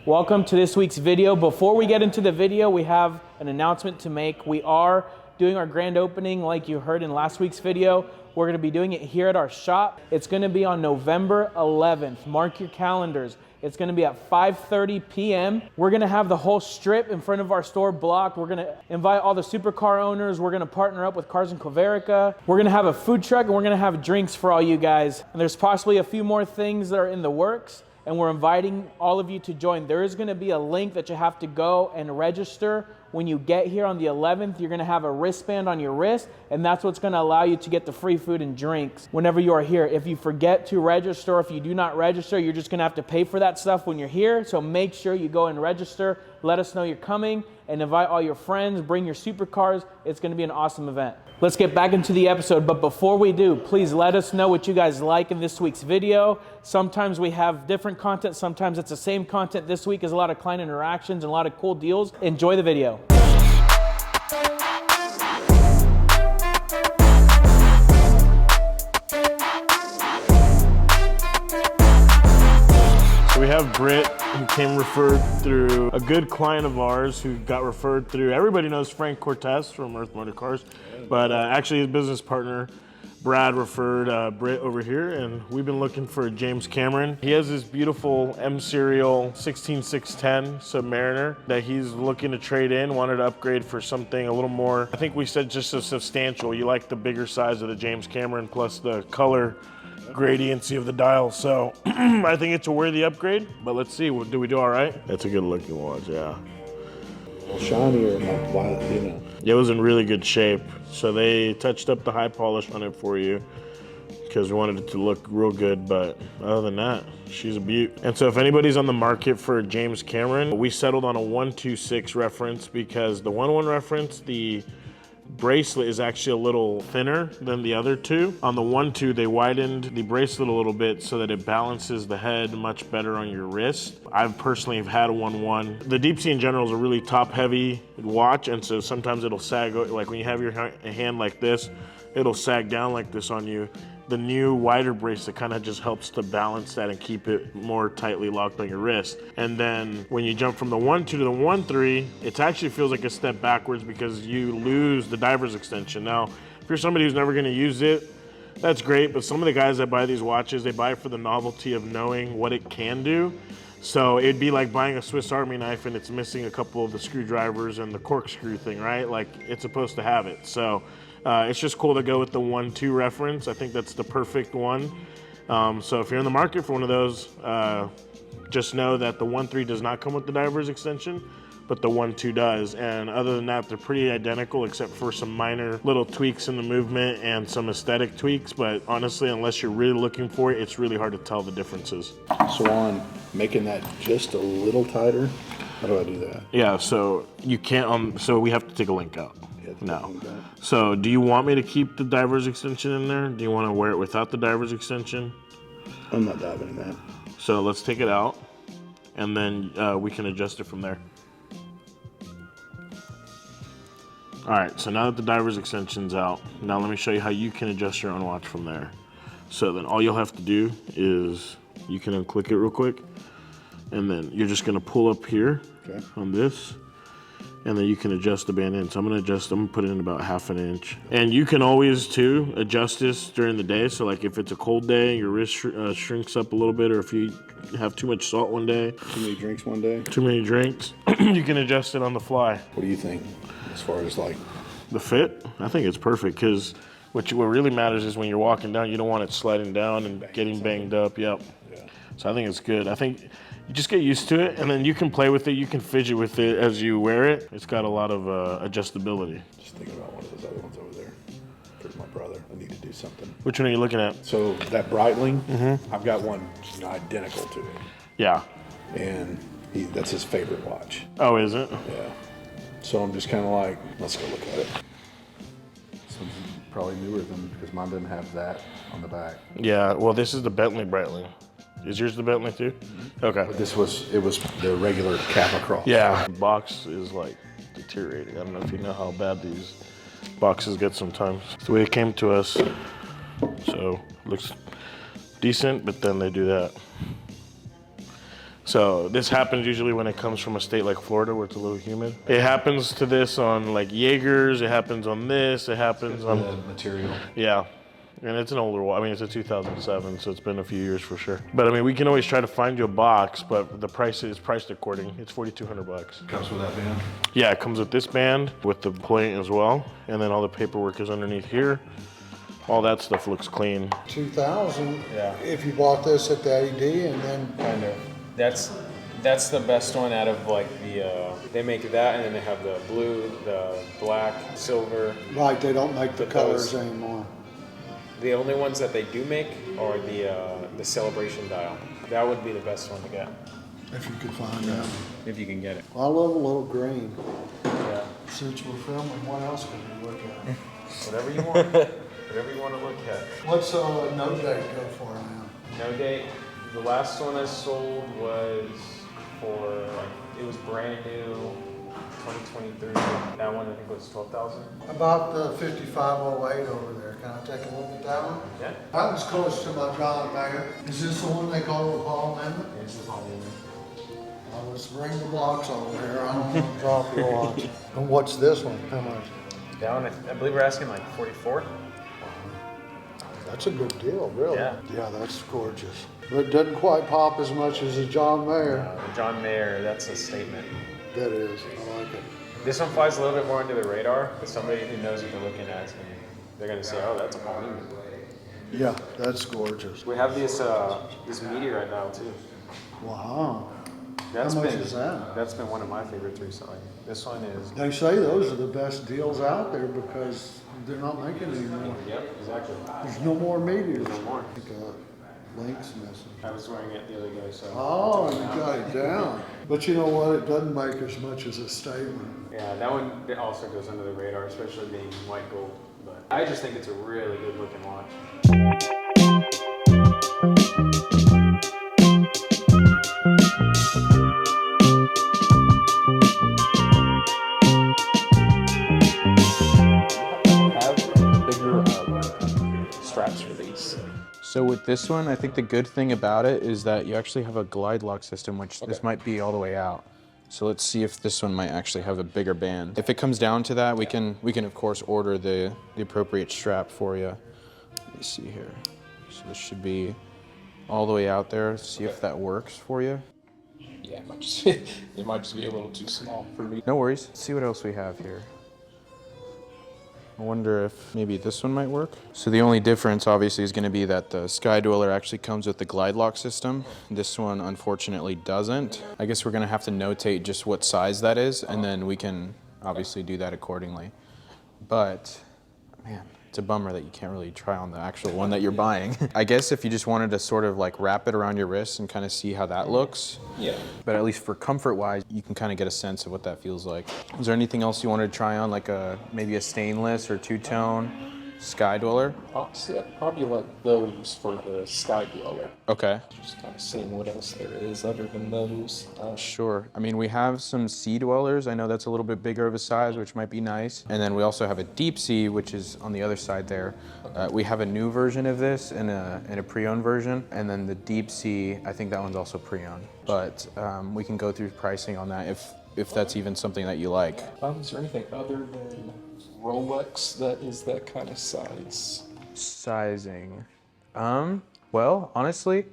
Welcome to this week's video. Before we get into the video, we have an announcement to make. We are doing our grand opening like you heard in last week's video. We're gonna be doing it here at our shop. It's gonna be on November 11th. Mark your calendars. It's gonna be at 5:30 p.m. We're gonna have the whole strip in front of our store blocked. We're gonna invite all the supercar owners. We're gonna partner up with Cars in Quiverica. We're gonna have a food truck and we're gonna have drinks for all you guys. And there's possibly a few more things that are in the works, and we're inviting all of you to join. There is gonna be a link that you have to go and register. When you get here on the 11th, you're gonna have a wristband on your wrist, and that's what's gonna allow you to get the free food and drinks whenever you are here. If you forget to register, if you do not register, you're just gonna have to pay for that stuff when you're here. So make sure you go and register, let us know you're coming, and invite all your friends, bring your supercars. It's gonna be an awesome event. Let's get back into the episode, but before we do, please let us know what you guys like in this week's video. Sometimes we have different content, sometimes it's the same content. This week is a lot of client interactions and a lot of cool deals. Enjoy the video. So we have Britt, who came referred through a good client of ours who got referred through, everybody knows Frank Cortez from Earth Motor Cars, but actually his business partner, Brad, referred Britt over here, and we've been looking for a James Cameron. He has this beautiful M Serial 16610 Submariner that he's looking to trade in, wanted to upgrade for something a little more, I think we said just a substantial. You like the bigger size of the James Cameron plus the color gradiency of the dial, so I think it's a worthy upgrade, but let's see, do we do all right? That's a good looking watch, yeah. Shinier, like, why, you know. It was in really good shape, so they touched up the high polish on it for you because we wanted it to look real good, but other than that, she's a beaut. And so if anybody's on the market for a James Cameron, we settled on a 126 reference because the 11 reference, the bracelet is actually a little thinner than the other two. On the 12, they widened the bracelet a little bit so that it balances the head much better on your wrist. I've personally have had a 11. The Deep Sea in general is a really top heavy watch, and so sometimes it'll sag, like when you have your hand like this, it'll sag down like this on you. The new wider bracelet kind of just helps to balance that and keep it more tightly locked on your wrist. And then when you jump from the 12 to the 13, it actually feels like a step backwards because you lose the diver's extension. Now, if you're somebody who's never gonna use it, that's great, but some of the guys that buy these watches, they buy it for the novelty of knowing what it can do. So it'd be like buying a Swiss Army knife and it's missing a couple of the screwdrivers and the corkscrew thing, right? Like it's supposed to have it. So it's just cool to go with the 1-2 reference. I think that's the perfect one. So if you're in the market for one of those, just know that the 1-3 does not come with the diver's extension, but the 1-2 does. And other than that, they're pretty identical except for some minor little tweaks in the movement and some aesthetic tweaks. But honestly, unless you're really looking for it, it's really hard to tell the differences. So on making that just a little tighter, how do I do that? Yeah, so you can't, so we have to take a link out. No. So do you want me to keep the diver's extension in there? Do you want to wear it without the diver's extension? I'm not diving in that. So let's take it out and then we can adjust it from there. All right, so now that the diver's extension's out, now let me show you how you can adjust your own watch from there. So then all you'll have to do is you can unclick it real quick and then you're just gonna pull up here on this, and then you can adjust the band in. So I'm gonna put it in about 1/2 inch. And you can always too adjust this during the day. So like if it's a cold day, your wrist shrinks up a little bit, or if you have too much salt one day. Too many drinks one day? Too many drinks. You can adjust it on the fly. What do you think as far as like? The fit? I think it's perfect because what really matters is when you're walking down, you don't want it sliding down and getting banged up. Yep. Yeah. So I think it's good. I think you just get used to it, and then you can play with it. You can fidget with it as you wear it. It's got a lot of adjustability. Just thinking about one of those other ones over there. For my brother, I need to do something. Which one are you looking at? So that Breitling, I've got one identical to it. Yeah. And that's his favorite watch. Oh, is it? Yeah. So I'm just kind of like, let's go look at it. This one's probably newer than, because mine didn't have that on the back. Yeah, well, this is the Bentley Breitling. Is yours the Bentley too? Okay. But it was the regular cap across. Yeah. The box is like deteriorating. I don't know if you know how bad these boxes get sometimes. It's the way it came to us. So looks decent, but then they do that. So this happens usually when it comes from a state like Florida where it's a little humid. It happens to this on like Jaegers. It happens on this. It happens on The material. yeah. And it's an older one. I mean, it's a 2007, so it's been a few years for sure. But I mean, we can always try to find you a box, but the price is priced according. It's $4,200. Comes with that band. Yeah, it comes with this band, with the plate as well, and then all the paperwork is underneath here. All that stuff looks clean. 2,000. Yeah. If you bought this at the AD and then Kind of. That's the best one out of like the. They make that, and then they have the blue, the black, silver. right, they don't make the But colors those- anymore. The only ones that they do make are the celebration dial. That would be the best one to get If you could find that. if you can get it. I love a little green. Yeah. Since we're filming, what else can we look at? Whatever you want. Whatever you want to look at. What's no date go for now? No date. The last one I sold was for like it was brand new, 2023. That one I think was 12,000. About the 5508 over there. Can I take a look at that one? Yeah. That was close to my John Mayer. Is this the one they call the Paul Amendment? This is all in Well, let's bring the box over here. I don't want to drop your watch. And what's this one? How much? That one I believe we're asking like 44. That's a good deal, really. Yeah. Yeah, that's gorgeous. But it doesn't quite pop as much as a John Mayer. The John Mayer, that's a statement. That is. I like it. This one flies a little bit more under the radar, but somebody who knows what they're looking at, they're gonna say, "Oh, that's a Paul Newman." Yeah, that's gorgeous. We have this meteorite dial too. Wow. That's How much been, is that? That's been one of my favorites recently. This one is. They say those are the best deals out there because they're not making anymore. Yep, exactly. There's no more meteors. No more. I think link's missing. I was wearing it the other day, so. Oh, you got it down. But you know what? It doesn't make as much as a statement. Yeah, that one also goes under the radar, especially being white gold. But I just think it's a really good looking watch. Have bigger straps for these. So with this one, I think the good thing about it is that you actually have a glide lock system, which this might be all the way out. So let's see if this one might actually have a bigger band. If it comes down to that, we can of course order the appropriate strap for you. Let me see here. So this should be all the way out there. See if that works for you. Yeah, it might just be a little too small for me. No worries. Let's see what else we have here. I wonder if maybe this one might work. So the only difference obviously is going to be that the Sky Dweller actually comes with the glide lock system. This one unfortunately doesn't. I guess we're going to have to notate just what size that is, and then we can obviously do that accordingly. But man, it's a bummer that you can't really try on the actual one that you're buying. I guess if you just wanted to sort of like wrap it around your wrist and kind of see how that looks. Yeah. But at least for comfort wise, you can kind of get a sense of what that feels like. Is there anything else you wanted to try on, like maybe a stainless or two-tone Sky Dweller? Honestly, I'd probably like those for the Sky Dweller. Okay. Just kind of seeing what else there is other than those. Sure. I mean, we have some Sea Dwellers. I know that's a little bit bigger of a size, which might be nice. And then we also have a Deep Sea, which is on the other side there. We have a new version of this and a pre-owned version. And then the Deep Sea, I think that one's also pre-owned. But we can go through pricing on that if that's even something that you like. Is there anything other than Rolex that is that kind of size? Sizing. Well, honestly,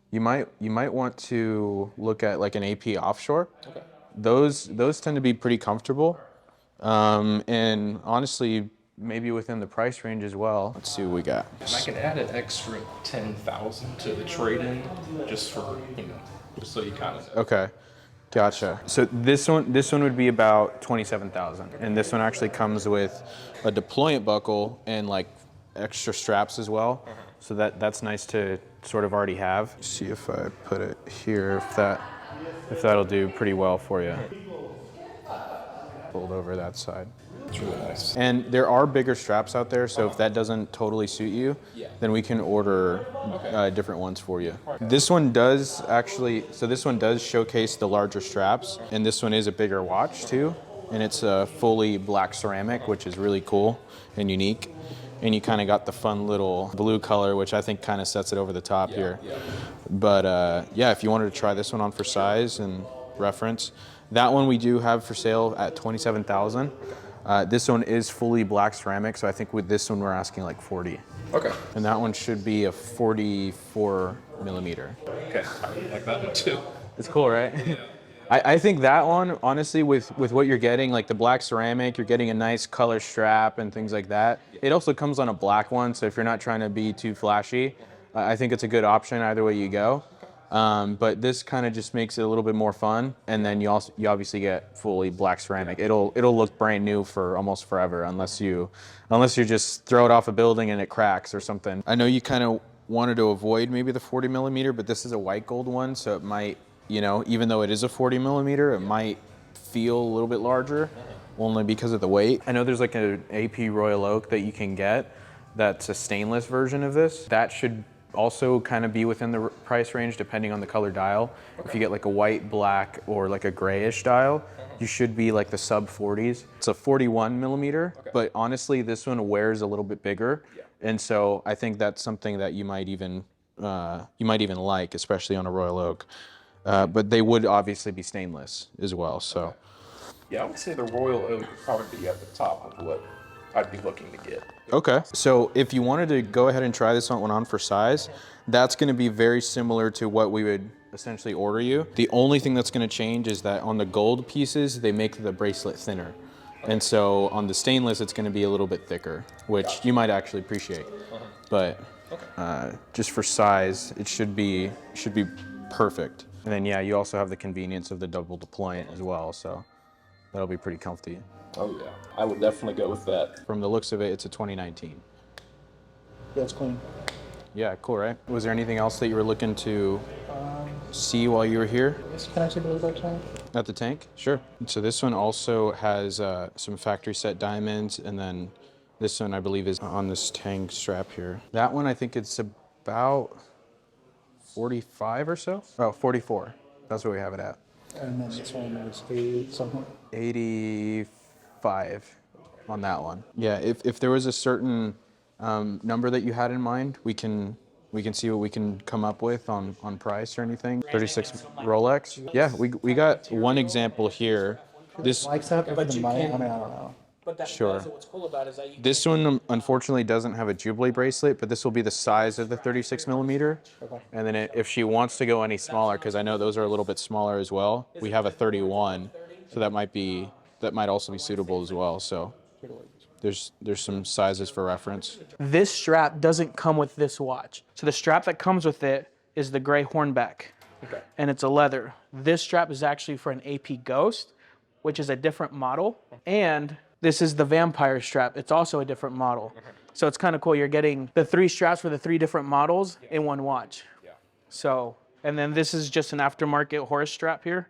you might want to look at like an AP offshore. Okay. Those tend to be pretty comfortable. And honestly, maybe within the price range as well. Let's see what we got. And I can add an extra 10,000 to the trade-in just for, just so you kind of know. Okay. Gotcha. So this one would be about 27,000, and this one actually comes with a deployment buckle and like extra straps as well. So that's nice to sort of already have. See if I put it here, if that'll do pretty well for you. Fold over that side. It's really nice. And there are bigger straps out there, so if that doesn't totally suit you, then we can order different ones for you. This one does actually, so this one does showcase the larger straps, and this one is a bigger watch too, and it's a fully black ceramic, which is really cool and unique. and you kind of got the fun little blue color, which I think kind of sets it over the top here. Yeah. But yeah, if you wanted to try this one on for size and reference, that one we do have for sale at $27,000. This one is fully black ceramic, so I think with this one we're asking like 40. Okay. And that one should be a 44 millimeter. Okay. I like that one too. It's cool, right? Yeah. I think that one, honestly, with what you're getting, like the black ceramic, you're getting a nice color strap and things like that. It also comes on a black one, so if you're not trying to be too flashy, I think it's a good option either way you go. But this kind of just makes it a little bit more fun, and then you obviously get fully black ceramic. It'll look brand new for almost forever, unless you just throw it off a building and it cracks or something. I know you kind of wanted to avoid maybe the 40 millimeter, but this is a white gold one, so it might, you know, even though it is a 40 millimeter, it might feel a little bit larger, only because of the weight. I know there's like an AP Royal Oak that you can get that's a stainless version of this. That should also kind of be within the price range depending on the color dial. Okay. If you get like a white, black, or like a grayish dial, you should be like the sub 40s. It's a 41 millimeter, but honestly this one wears a little bit bigger. Yeah. And so I think that's something that you might even like, especially on a Royal Oak. But they would obviously be stainless as well, so. Yeah, I would say the Royal Oak would probably be at the top of what I'd be looking to get. Okay, so if you wanted to go ahead and try this one on for size, that's gonna be very similar to what we would essentially order you. The only thing that's gonna change is that on the gold pieces, they make the bracelet thinner. And so on the stainless, it's gonna be a little bit thicker, which you might actually appreciate. But just for size, it should be perfect. And then yeah, you also have the convenience of the double deployant as well, so that'll be pretty comfy. Oh yeah, I would definitely go with that. From the looks of it, it's a 2019. Yeah, it's clean. Yeah, cool, right? Was there anything else that you were looking to see while you were here? Can I take a look at that tank? At the tank? Sure. So this one also has some factory set diamonds, and then this one I believe is on this tank strap here. That one I think it's about 45 or so? Oh, 44. That's what we have it at. And then this one is 80 something? 85 on that one. Yeah, if there was a certain number that you had in mind, we can see what we can come up with on price or anything. 36 Rolex? Yeah, we got one example here. This Likes that for the money? I mean, I don't know. But that, Sure. so what's cool about it is that you This one unfortunately doesn't have a Jubilee bracelet, but this will be the size of the 36 millimeter. Okay. And then if she wants to go any smaller, because I know those are a little bit smaller as well, we have a 31, so that might also be suitable as well. So there's some sizes for reference. this strap doesn't come with this watch. So the strap that comes with it is the gray hornback. Okay. And it's a leather. This strap is actually for an AP Ghost, which is a different model. And this is the Vampire strap. It's also a different model. So it's kind of cool. You're getting the 3 straps for the 3 different models in one watch. Yeah. So, and then this is just an aftermarket horse strap here.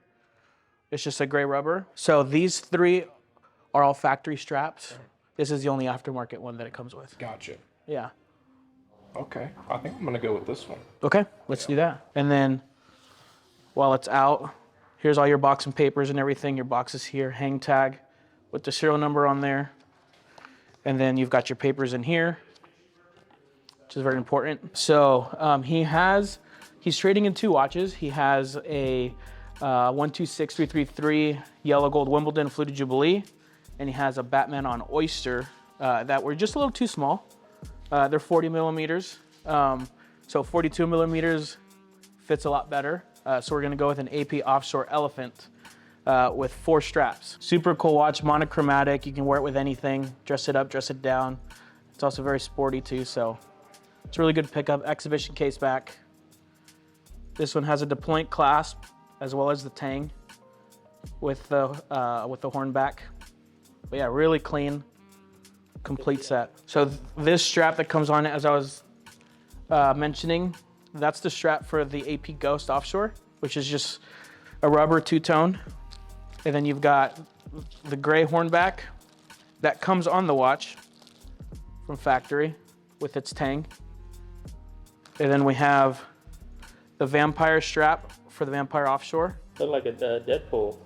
It's just a gray rubber. So these 3 are all factory straps. This is the only aftermarket one that it comes with. Gotcha. Yeah. Okay, I think I'm gonna go with this one. Okay, let's do that. And then while it's out, here's all your box and papers and everything. Your box is here, hang tag with the serial number on there. And then you've got your papers in here, which is very important. So he's trading in 2 watches. He has a 126333 yellow gold Wimbledon fluted Jubilee, and he has a Batman on Oyster that were just a little too small. They're 40 millimeters. So 42 millimeters fits a lot better. So we're gonna go with an AP Offshore Elephant with 4 straps. Super cool watch, monochromatic. You can wear it with anything, dress it up, dress it down. It's also very sporty too, so it's a really good pickup. Exhibition case back. This one has a deployant clasp as well as the tang with the hornback. But yeah, really clean, complete set. So this strap that comes on it, as I was mentioning, that's the strap for the AP Ghost Offshore, which is just a rubber 2-tone. And then you've got the gray hornback that comes on the watch from factory with its tang. And then we have the Vampire strap for the Vampire Offshore. Look like a Deadpool.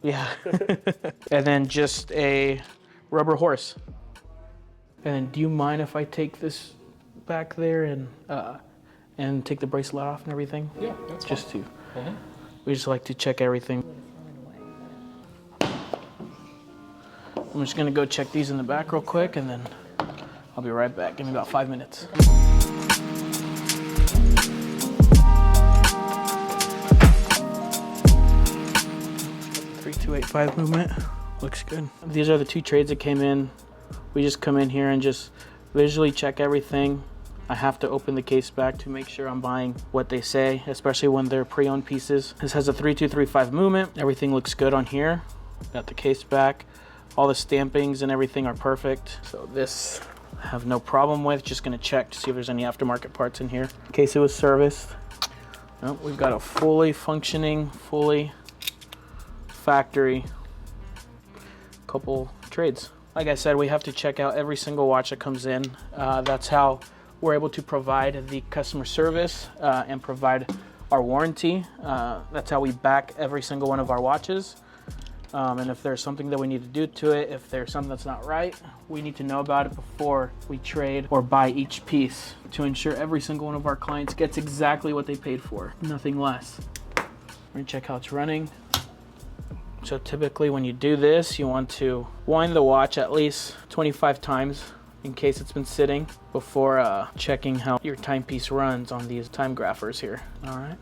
Yeah. And then just a rubber horse. And then do you mind if I take this back there and take the bracelet off and everything? Yeah, that's Just fine. to, we just like to check everything. I'm just gonna go check these in the back real quick and then I'll be right back. Give me about 5 minutes. 3285 movement, looks good. These are the 2 trades that came in. We just come in here and just visually check everything. I have to open the case back to make sure I'm buying what they say, especially when they're pre-owned pieces. This has a 3235 movement. Everything looks good on here. Got the case back. All the stampings and everything are perfect. So this I have no problem with. Just gonna check to see if there's any aftermarket parts in here in case it was serviced. Nope, we've got a fully functioning, fully factory couple trades. Like I said, we have to check out every single watch that comes in. That's how we're able to provide the customer service and provide our warranty. That's how we back every single one of our watches. And if there's something that we need to do to it, if there's something that's not right, we need to know about it before we trade or buy each piece to ensure every single one of our clients gets exactly what they paid for, nothing less. We're gonna check how it's running. So typically when you do this, you want to wind the watch at least 25 times in case it's been sitting before checking how your timepiece runs on these time graphers here. All right.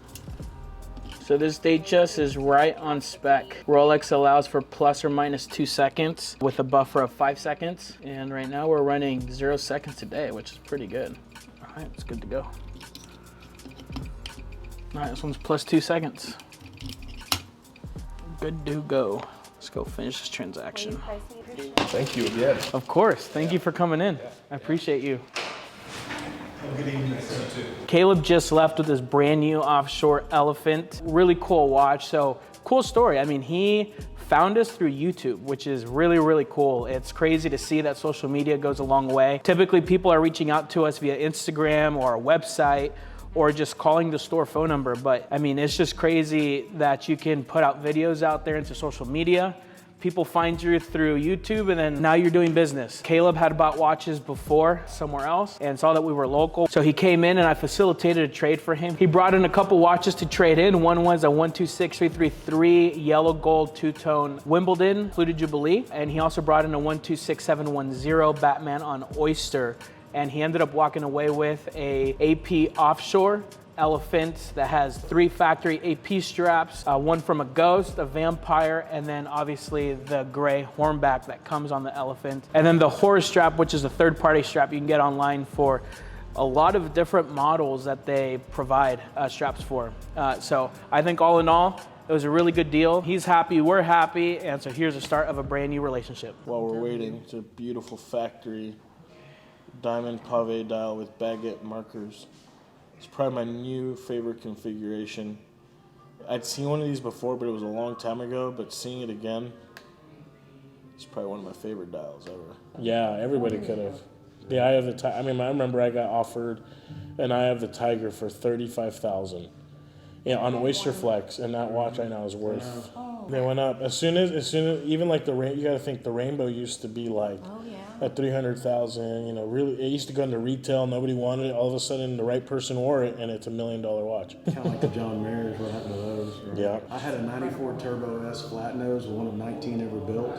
So this Datejust is right on spec. Rolex allows for plus or minus 2 seconds with a buffer of 5 seconds. And right now we're running 0 seconds today, which is pretty good. All right, it's good to go. All right, this one's plus 2 seconds. Good to go. Let's go finish this transaction. Thank you again. Of course, thank you for coming in. I appreciate you. Caleb just left with this brand new offshore elephant. Really cool watch. So cool story. I mean, he found us through YouTube, which is really, really cool. It's crazy to see that social media goes a long way. Typically people are reaching out to us via Instagram or our website or just calling the store phone number. But I mean, it's just crazy that you can put out videos out there into social media. People find you through YouTube and then now you're doing business. Caleb had bought watches before somewhere else and saw that we were local. So he came in and I facilitated a trade for him. He brought in a couple watches to trade in. One was a 126333 yellow gold two-tone Wimbledon Fluted Jubilee. And he also brought in a 126710 Batman on Oyster. And he ended up walking away with a AP offshore elephant that has 3 factory AP straps, one from a ghost, a vampire, and then obviously the gray hornback that comes on the elephant. And then the horse strap, which is a third-party strap you can get online for a lot of different models that they provide straps for. So I think all in all, it was a really good deal. He's happy, we're happy, and so here's the start of a brand new relationship. While we're waiting, it's a beautiful factory diamond pave dial with baguette markers. It's probably my new favorite configuration. I'd seen one of these before, but it was a long time ago, but seeing it again, it's probably one of my favorite dials ever. Yeah, everybody could have. Yeah, I have the I remember I got offered an Eye of the Tiger for $35,000. Yeah, on Oyster Flex, and that watch I know is worth. They went up as soon as even like you got to think the Rainbow used to be like at 300,000. You know, really, it used to go into retail. Nobody wanted it. All of a sudden, the right person wore it, and it's $1 million watch. Kind of like the John Mayer's, what happened to those? Yeah. I had a 94 Turbo S flat nose, one of 19 ever built,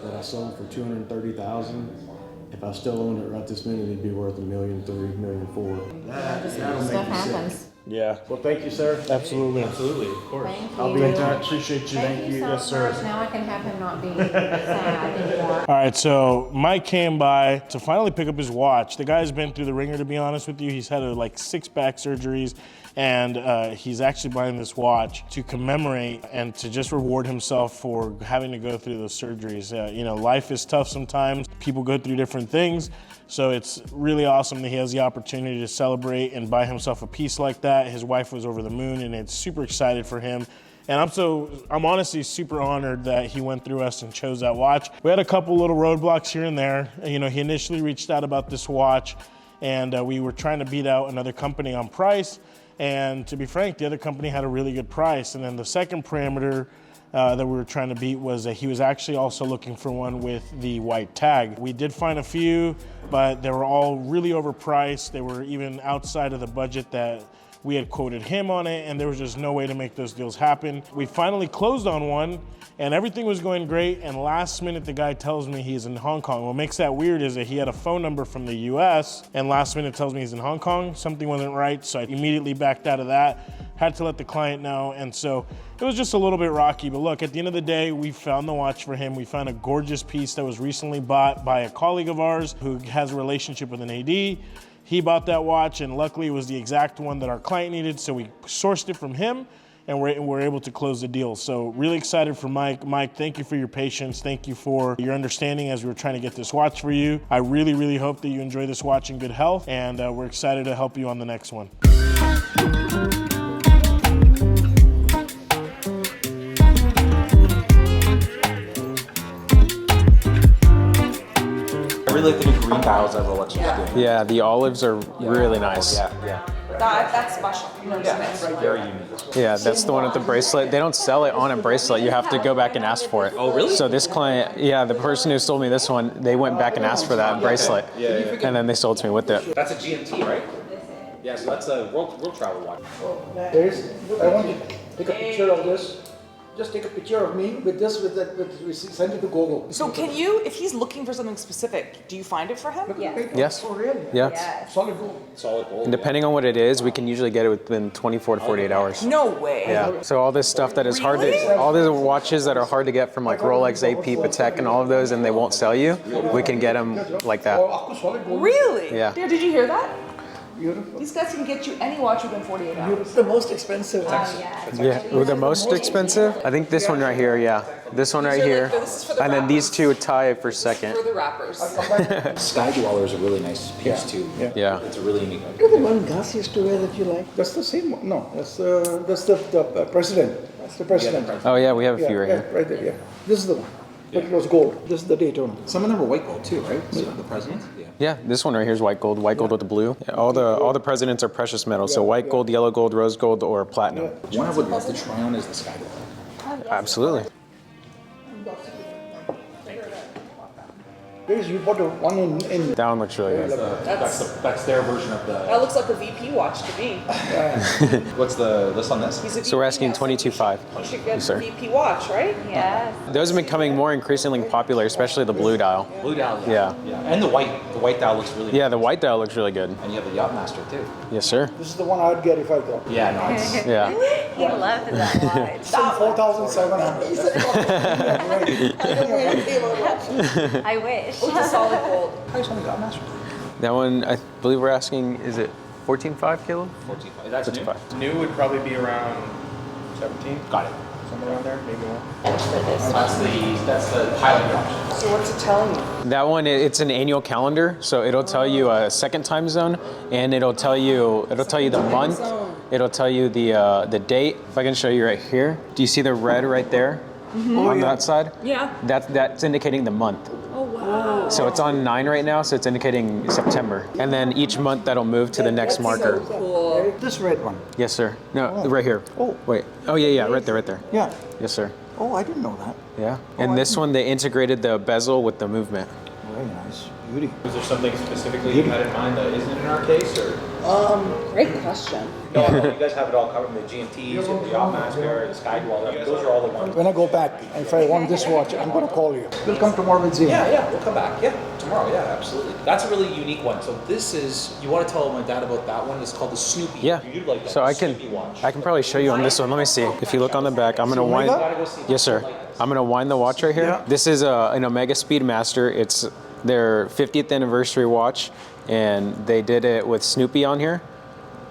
that I sold for $230,000. If I still owned it right this minute, it'd be worth $1.3 million, $1.4 million. That'll make Stuff you sick. happens. Yeah. Well, thank you, sir. Absolutely. Absolutely, of course. Thank you. I'll be in touch. Appreciate you. Thank you so Yes, sir. much. Now I can have him not be sad anymore. All right, so Mike came by to finally pick up his watch. The guy's been through the ringer, to be honest with you. He's had like 6 back surgeries, and he's actually buying this watch to commemorate and to just reward himself for having to go through those surgeries. You know, life is tough sometimes. People go through different things. So it's really awesome that he has the opportunity to celebrate and buy himself a piece like that. His wife was over the moon, and it's super excited for him. And I'm honestly super honored that he went through us and chose that watch. We had a couple little roadblocks here and there. You know, he initially reached out about this watch, and we were trying to beat out another company on price. And to be frank, the other company had a really good price. And then the second parameter that we were trying to beat was that he was actually also looking for one with the white tag. We did find a few, but they were all really overpriced. They were even outside of the budget that we had quoted him on it, and there was just no way to make those deals happen. We finally closed on one, and everything was going great, and last minute the guy tells me he's in Hong Kong. What makes that weird is that he had a phone number from the US, and last minute tells me he's in Hong Kong. Something wasn't right, so I immediately backed out of that. Had to let the client know, and so it was just a little bit rocky. But look, at the end of the day, we found the watch for him. We found a gorgeous piece that was recently bought by a colleague of ours who has a relationship with an AD. He bought that watch, and luckily it was the exact one that our client needed, so we sourced it from him, and we're able to close the deal. So really excited for Mike. Mike, thank you for your patience. Thank you for your understanding as we were trying to get this watch for you. I really, really hope that you enjoy this watch in good health, and we're excited to help you on the next one. I really like the new green dials that Rolex is doing. Yeah, the olives are really nice. Yeah. That's special. Very unique. Yeah, that's the one with the bracelet. They don't sell it on a bracelet. You have to go back and ask for it. Oh, really? So this client, yeah, the person who sold me this one, they went back and asked for that bracelet. And then they sold it to me with it. That's a GMT, right? Yeah, so that's a world travel watch. I want you to take a picture of this. Just take a picture of me with this, send it to Google. So can you, if he's looking for something specific, do you find it for him? Yes. Oh, really? Yeah. Solid gold. Solid gold. And depending on what it is, we can usually get it within 24 to 48 hours. No way. Yeah. So all this stuff that is hard to, all the watches that are hard to get from like Rolex, AP, Patek, and all of those, and they won't sell you, we can get them like that. Really? Yeah. Did you hear that? Beautiful. These guys can get you any watch within 48 hours. It's the most expensive. Yeah, the most expensive? I think this one right here, yeah. This one right here. And then these two tie for second. For the wrappers. Sky Dweller is a really nice piece too. Yeah. It's a really unique one. Look at the one Gus used to wear that you like. That's the same one. No, that's the president. That's the president. Oh yeah, we have a few right here. Right there, yeah. This is the one. But it was gold. This is the Daytona. Some of them are white gold too, right? So the presidents? Yeah. Yeah, this one right here is white gold with the blue. Yeah, all the presidents are precious metals, so white gold, yellow gold, rose gold, or platinum. One I would love to try on is the Sky Dweller. Absolutely. You bought the one in That one looks really good. That's their version of the. That looks like a VP watch to me. What's the list on this? He's a So we're asking VP, 22.5. You should get Yes, sir. a VP watch, right? Yes. Those have been becoming more increasingly popular, especially the blue dial. Blue dial. Yeah. And the white dial looks really. Yeah, the white dial looks really good. And you have the Yachtmaster too. Yes, sir. This is the one I'd get if I got. Yeah, no, it's. Yeah. He loved that watch. It's 4,700. I wish. With the solid gold. Price on the Yachtmaster. That one, I believe we're asking, is it 14.5 kilo? 14. That's new. 14.5. New would probably be around 17, Got it. somewhere around there, maybe more. That's the pilot watch. So what's it telling you? That one, it's an annual calendar, so it'll tell you a second time zone, and it'll tell you the month. It'll tell you the date. If I can show you right here, do you see the red right there on that side? Yeah. That's indicating the month. Oh, wow. So it's on 9 right now, so it's indicating September. And then each month that'll move to the next marker. Cool. This red one. Yes, sir. No, right here. Oh. Wait. Oh, yeah, right there. Yeah. Yes, sir. Oh, I didn't know that. Yeah. And this one, they integrated the bezel with the movement. Very nice. Beauty. Was there something specifically you had in mind that isn't in our case, or? Great question. No, you guys have it all covered. The GMTs, the Yachtmaster, the Sky Dweller. Those are all the ones. When I go back, if I want this watch, I'm going to call you. We'll come tomorrow with Zia. Yeah, we'll come back. Yeah, tomorrow. Yeah, absolutely. That's a really unique one. So this is. You want to tell my dad about that one? It's called the Snoopy. Yeah. You'd like that. So I Snoopy watch. can probably show you on this one. Let me see. If you look on the back, I'm gonna wind. Yes, sir. I'm gonna wind the watch right here. Yeah. This is an Omega Speedmaster. It's their 50th anniversary watch, and they did it with Snoopy on here.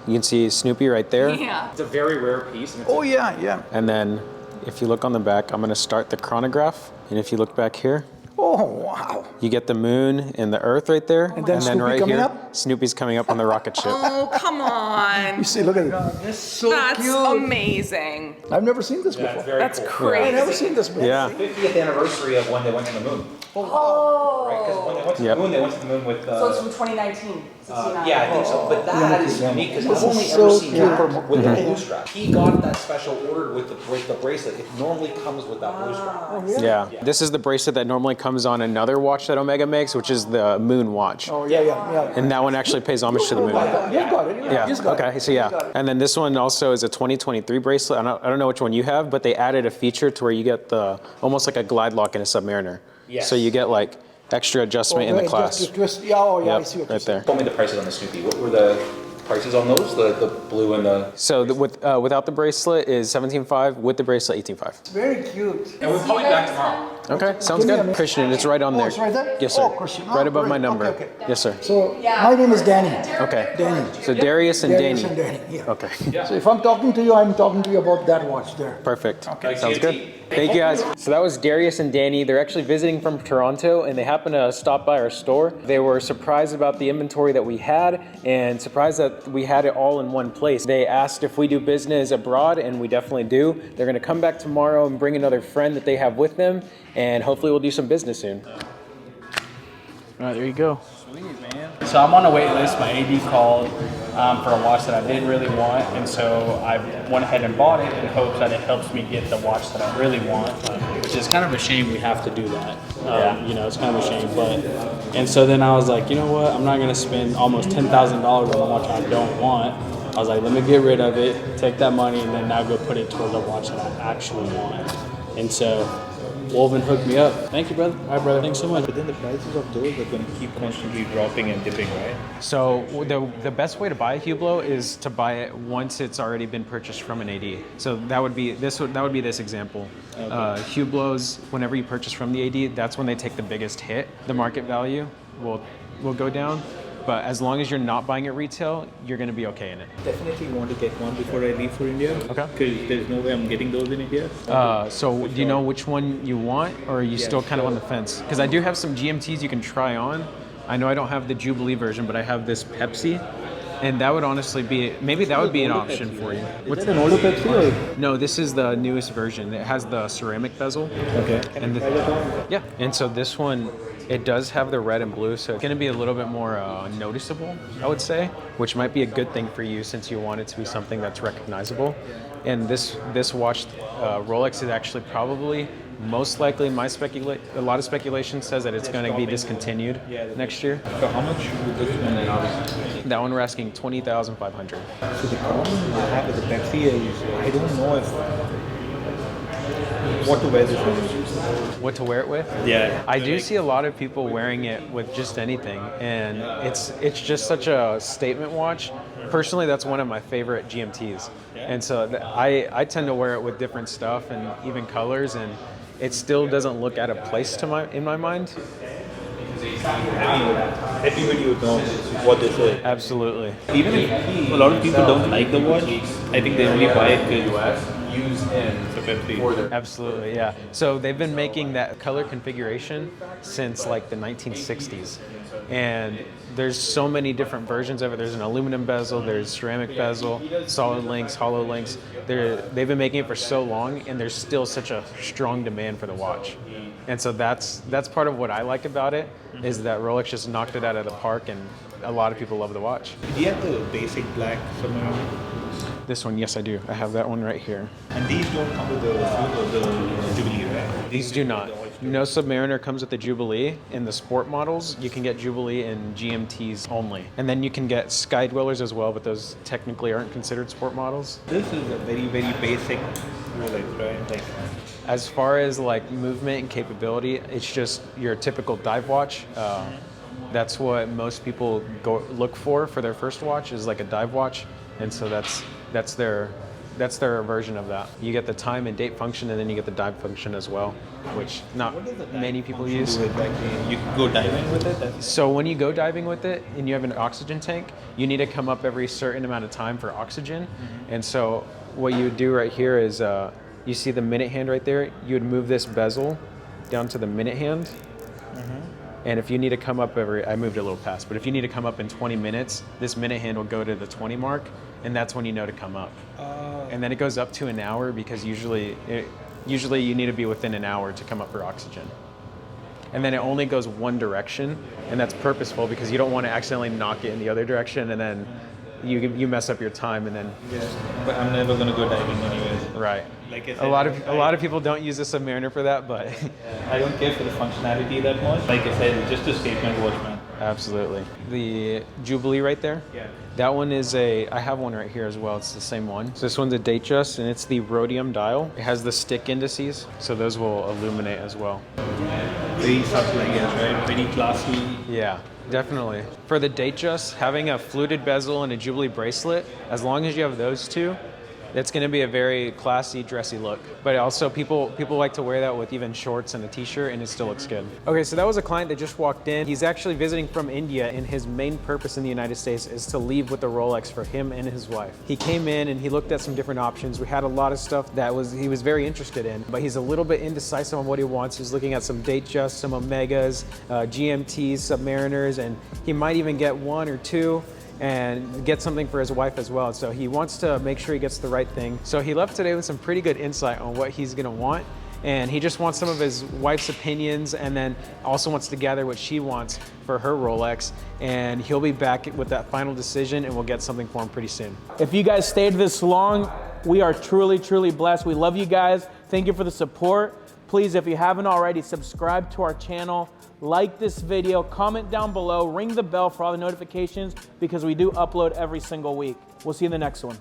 You can see Snoopy right there. Yeah. It's a very rare piece. And it's Oh, yeah. And then if you look on the back, I'm gonna start the chronograph. And if you look back here, Oh, wow. You get the moon and the Earth right there, And then Snoopy right coming here, up? Snoopy's coming up on the rocket ship. Oh, come on. You see, look at it. That's so amazing. I've never seen this before. That's crazy. I've never seen this before. Yeah. 50th anniversary of when they went to the moon. Oh. Right? Because when they went to the moon, they went to the moon with. So it's from 2019. 69. Yeah, I think so. But that is unique because I've only is ever so seen cute. that with the blue strap. He got that special ordered with the bracelet. It normally comes with that blue strap. Yeah. This is the bracelet that normally comes on another watch that Omega makes, which is the Moon watch. Oh, yeah. And that one actually pays homage to the moon. You've got it. Yeah. He's got Okay. it. So yeah. And then this one also is a 2023 bracelet. I don't know which one you have, but they added a feature to where you get the almost like a glide lock in a Submariner. Yes. So you get like extra adjustment in the clasp. Yeah, I Yep, see what right there. Told me the prices on the Snoopy. What were the prices on those? The blue and the. So without the bracelet is 17.5. With the bracelet, 18.5. Very cute. And we'll call you back tomorrow. Okay, sounds Give me a good. minute. Christian, it's right on Oh, there. it's right there? Yes, sir. Oh, Christian. Oh, Right above my great. number. Okay. Yes, sir. So, my name is Danny. Okay. Danny. So Darius and Darius Danny. and Danny, yeah. Okay. So if I'm talking to you, I'm talking to you about that watch there. Perfect. Okay. Sounds good. Thank you guys. So that was Darius and Danny. They're actually visiting from Toronto and they happened to stop by our store. They were surprised about the inventory that we had and surprised that we had it all in one place. They asked if we do business abroad and we definitely do. They're gonna come back tomorrow and bring another friend that they have with them and hopefully we'll do some business soon. All right, there you go. So I'm on a wait list. My AD called for a watch that I didn't really want, and so I went ahead and bought it in hopes that it helps me get the watch that I really want, which is kind of a shame we have to do that. You know, it's kind of a shame, and so then I was like, you know what? I'm not gonna spend almost $10,000 on a watch I don't want. I was like, let me get rid of it, take that money, and then now go put it towards a watch that I actually want. And so WOLVYN hooked me up. Thank you, brother. All right, brother. Thanks so much. But then the prices of those are going to keep constantly dropping and dipping, right? So the best way to buy a Hublot is to buy it once it's already been purchased from an AD. So that would be this example. Okay. Hublots, whenever you purchase from the AD, that's when they take the biggest hit. The market value will go down. But as long as you're not buying it retail, you're going to be okay in it. Definitely want to get one before I leave for India. Okay. Because there's no way I'm getting those in India. So do you know which one you want, or are you still kind of on the fence? Because I do have some GMTs you can try on. I know I don't have the Jubilee version, but I have this Pepsi. And that would honestly be, maybe that would be an option for you. What's an older Pepsi or? No, this is the newest version. It has the ceramic bezel. Okay. And yeah, and so this one, it does have the red and blue, so it's going to be a little bit more noticeable, I would say, which might be a good thing for you since you want it to be something that's recognizable. And this watch, Rolex is actually probably, most likely, a lot of speculation says that it's going to be discontinued next year. So how much would this one be? That one we're asking $20,500. So the problem I have with the Pepsi is I don't know what to wear this with. What to wear it with? Yeah. I do see a lot of people wearing it with just anything, and it's just such a statement watch. Personally, that's one of my favorite GMTs, and so I tend to wear it with different stuff and even colors, and it still doesn't look out of place in my mind. Everybody would know what this is. Absolutely. Even if a lot of people don't like the watch, I think they only buy it because use in the Pepsi. Absolutely, yeah. So they've been making that color configuration since like the 1960s. And there's so many different versions of it. There's an aluminum bezel, there's ceramic bezel, solid links, hollow links. They've been making it for so long, and there's still such a strong demand for the watch. And so that's part of what I like about it, is that Rolex just knocked it out of the park, and a lot of people love the watch. Do you have the basic black somewhere? This one, yes, I do. I have that one right here. And these don't come with the Jubilee, right? These do not. No Submariner comes with the Jubilee. In the sport models, you can get Jubilee and GMTs only. And then you can get Sky Dwellers as well, but those technically aren't considered sport models. This is a very, very basic Rolex, right? Like, as far as like movement and capability, it's just your typical dive watch. That's what most people look for their first watch, is like a dive watch. And so that's their version of that. You get the time and date function, and then you get the dive function as well, which not many people use. you can go diving with it? So when you go diving with it and you have an oxygen tank, you need to come up every certain amount of time for oxygen. And so what you would do right here is, you see the minute hand right there? You would move this bezel down to the minute hand, And if you need to come up I moved a little past, but if you need to come up in 20 minutes, this minute hand will go to the 20 mark, and that's when you know to come up. And then it goes up to an hour because usually you need to be within an hour to come up for oxygen. And then it only goes one direction, and that's purposeful because you don't want to accidentally knock it in the other direction, and then you mess up your time, and then. But I'm never gonna go diving anyways. Right. Like I said, a lot of people don't use the Submariner for that, but. I don't care for the functionality that much. Like I said, it's just a statement watch, man. Absolutely. The Jubilee right there? Yeah. That one is I have one right here as well. It's the same one. So this one's a Datejust, and it's the rhodium dial. It has the stick indices, so those will illuminate as well. Very subtle, I guess, right? Very classy. Yeah, definitely. For the Datejust, having a fluted bezel and a Jubilee bracelet, as long as you have those two, it's going to be a very classy, dressy look. But also people like to wear that with even shorts and a t-shirt, and it still looks good. Okay, so that was a client that just walked in. He's actually visiting from India, and his main purpose in the United States is to leave with a Rolex for him and his wife. He came in and he looked at some different options. We had a lot of stuff that he was very interested in, but he's a little bit indecisive on what he wants. He's looking at some Datejust, some Omegas, GMTs, Submariners, and he might even get one or two and get something for his wife as well. So he wants to make sure he gets the right thing. So he left today with some pretty good insight on what he's gonna want. And he just wants some of his wife's opinions, and then also wants to gather what she wants for her Rolex. And he'll be back with that final decision, and we'll get something for him pretty soon. If you guys stayed this long, we are truly, truly blessed. We love you guys. Thank you for the support. Please, if you haven't already, subscribe to our channel. Like this video, comment down below, ring the bell for all the notifications because we do upload every single week. We'll see you in the next one.